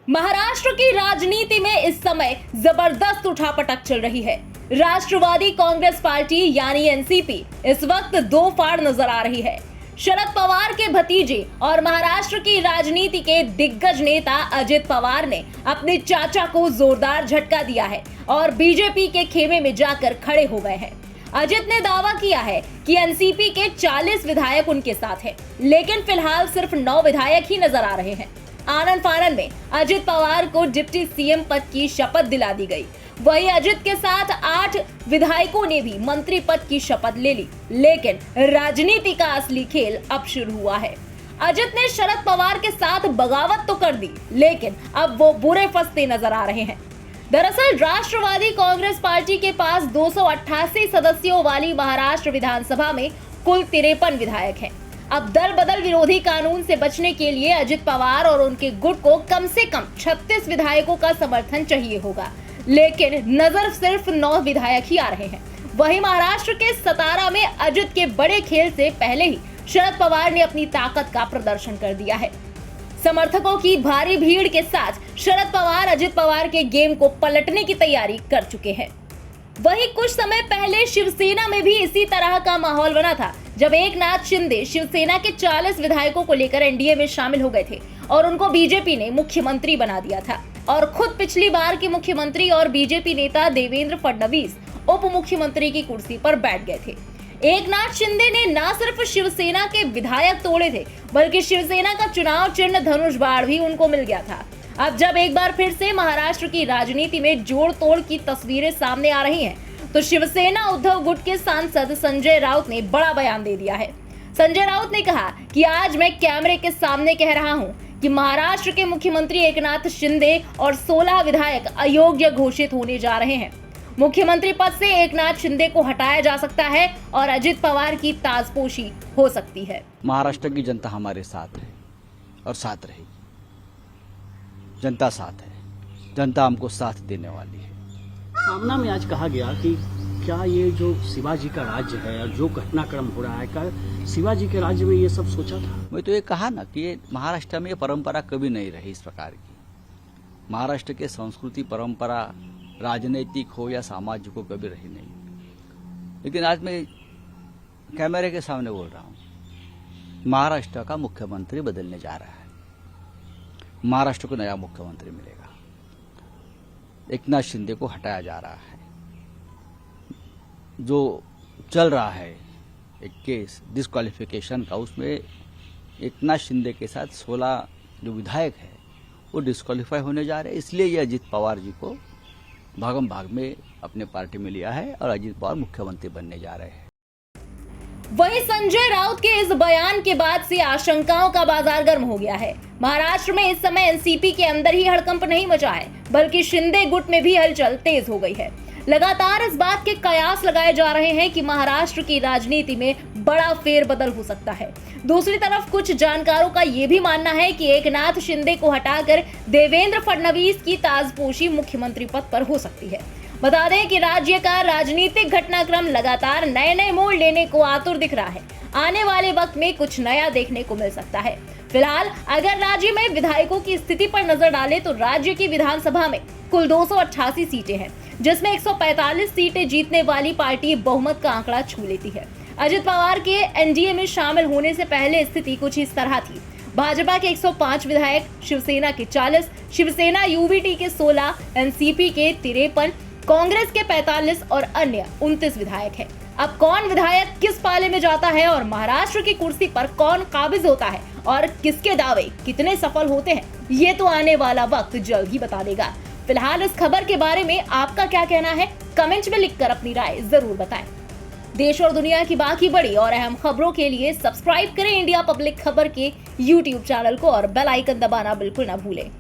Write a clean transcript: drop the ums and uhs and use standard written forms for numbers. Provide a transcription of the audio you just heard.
महाराष्ट्र की राजनीति में इस समय जबरदस्त उठापटक चल रही है। राष्ट्रवादी कांग्रेस पार्टी यानी एनसीपी इस वक्त दो फाड़ नजर आ रही है। शरद पवार के भतीजे और महाराष्ट्र की राजनीति के दिग्गज नेता अजित पवार ने अपने चाचा को जोरदार झटका दिया है और बीजेपी के खेमे में जाकर खड़े हो गए हैं। अजित ने दावा किया है कि एनसीपी के 40 विधायक उनके साथ हैं, लेकिन फिलहाल सिर्फ 9 विधायक ही नजर आ रहे हैं। आनन फानन में अजित पवार को डिप्टी सीएम पद की शपथ दिला दी गई। वहीं अजित के साथ 8 विधायकों ने भी मंत्री पद की शपथ ले ली, लेकिन राजनीति का असली खेल अब शुरू हुआ है। अजित ने शरद पवार के साथ बगावत तो कर दी, लेकिन अब वो बुरे फंसते नजर आ रहे हैं। दरअसल राष्ट्रवादी कांग्रेस पार्टी के पास 288 सदस्यों वाली महाराष्ट्र विधानसभा में कुल 53 विधायक हैं। अब दल बदल विरोधी कानून से बचने के लिए अजित पवार और उनके गुट को कम से कम 36 विधायकों का समर्थन चाहिए होगा, लेकिन नजर सिर्फ 9 विधायक ही आ रहे हैं। वहीं महाराष्ट्र के सतारा में अजित के बड़े खेल से पहले ही शरद पवार ने अपनी ताकत का प्रदर्शन कर दिया है। समर्थकों की भारी भीड़ के साथ शरद पवार अजित पवार के गेम को पलटने की तैयारी कर चुके हैं। वहीं कुछ समय पहले शिवसेना में भी इसी तरह का माहौल बना था, जब एकनाथ शिंदे शिवसेना के 40 विधायकों को लेकर एनडीए में शामिल हो गए थे और उनको बीजेपी ने मुख्यमंत्री बना दिया था और खुद पिछली बार के मुख्यमंत्री और बीजेपी नेता देवेंद्र फडणवीस उप मुख्यमंत्री की कुर्सी पर बैठ गए थे। एकनाथ शिंदे ने न सिर्फ शिवसेना के विधायक तोड़े थे, बल्कि शिवसेना का चुनाव चिन्ह धनुष बाण भी उनको मिल गया था। अब जब एक बार फिर से महाराष्ट्र की राजनीति में जोड़ तोड़ की तस्वीरें सामने आ रही हैं, तो शिवसेना उद्धव गुट के सांसद संजय राउत ने बड़ा बयान दे दिया है। संजय राउत ने कहा कि आज मैं कैमरे के सामने कह रहा हूं कि महाराष्ट्र के मुख्यमंत्री एकनाथ शिंदे और 16 विधायक अयोग्य घोषित होने जा रहे हैं। मुख्यमंत्री पद से एकनाथ शिंदे को हटाया जा सकता है और अजित पवार की ताजपोशी हो सकती है। महाराष्ट्र की जनता हमारे साथ है और साथ रहेगी। जनता साथ है, जनता हमको साथ देने वाली है। सामना में आज कहा गया कि क्या ये जो शिवाजी का राज्य है और जो घटनाक्रम हो रहा है, क्या शिवाजी के राज्य में ये सब सोचा था? मैं तो ये कहा ना कि ये महाराष्ट्र में ये परंपरा कभी नहीं रही इस प्रकार की। महाराष्ट्र के संस्कृति परंपरा राजनीतिक हो या सामाजिक हो कभी रही नहीं। लेकिन आज मैं कैमरे के सामने बोल रहा हूँ, महाराष्ट्र का मुख्यमंत्री बदलने जा रहा है। महाराष्ट्र को नया मुख्यमंत्री मिलेगा। एकनाथ शिंदे को हटाया जा रहा है। जो चल रहा है एक केस डिस्क्वालिफिकेशन का, उसमें एकनाथ शिंदे के साथ 16 जो विधायक है वो डिस्क्वालीफाई होने जा रहे हैं। इसलिए ये अजित पवार जी को भागम भाग में अपने पार्टी में लिया है और अजित पवार मुख्यमंत्री बनने जा रहे हैं। वहीं संजय राउत के इस बयान के बाद से आशंकाओं का बाजार गर्म हो गया है। महाराष्ट्र में इस समय एनसीपी के अंदर ही हड़कंप नहीं मचा है, बल्कि शिंदे गुट में भी हलचल तेज हो गई है। लगातार इस बात के कयास लगाए जा रहे हैं कि महाराष्ट्र की राजनीति में बड़ा फेरबदल हो सकता है। दूसरी तरफ कुछ जानकारों का यह भी मानना है कि एकनाथ शिंदे को हटाकर देवेंद्र फडणवीस की ताजपोशी मुख्यमंत्री पद पर हो सकती है। बता दें कि राज्य का राजनीतिक घटनाक्रम लगातार नए नए मोड़ लेने को आतुर दिख रहा है। आने वाले वक्त में कुछ नया देखने को मिल सकता है। फिलहाल अगर राज्य में विधायकों की स्थिति पर नजर डालें तो राज्य की विधानसभा में कुल 288 सीटें हैं, जिसमें 145 सीटें जीतने वाली पार्टी बहुमत का आंकड़ा छू लेती है। अजित पवार के एनडीए में शामिल होने से पहले स्थिति कुछ इस तरह थी। भाजपा के 105 विधायक, शिवसेना के 40, शिवसेना यूबीटी के 16, एनसीपी के 53, कांग्रेस के 45 और अन्य 29 विधायक हैं। अब कौन विधायक किस पाले में जाता है और महाराष्ट्र की कुर्सी पर कौन काबिज होता है और किसके दावे कितने सफल होते हैं, ये तो आने वाला वक्त जल्द ही बता देगा। फिलहाल इस खबर के बारे में आपका क्या कहना है, कमेंट में लिखकर अपनी राय जरूर बताएं। देश और दुनिया की बाकी बड़ी और अहम खबरों के लिए सब्सक्राइब करें इंडिया पब्लिक खबर के यूट्यूब चैनल को और बेल आइकन दबाना बिल्कुल ना भूलें।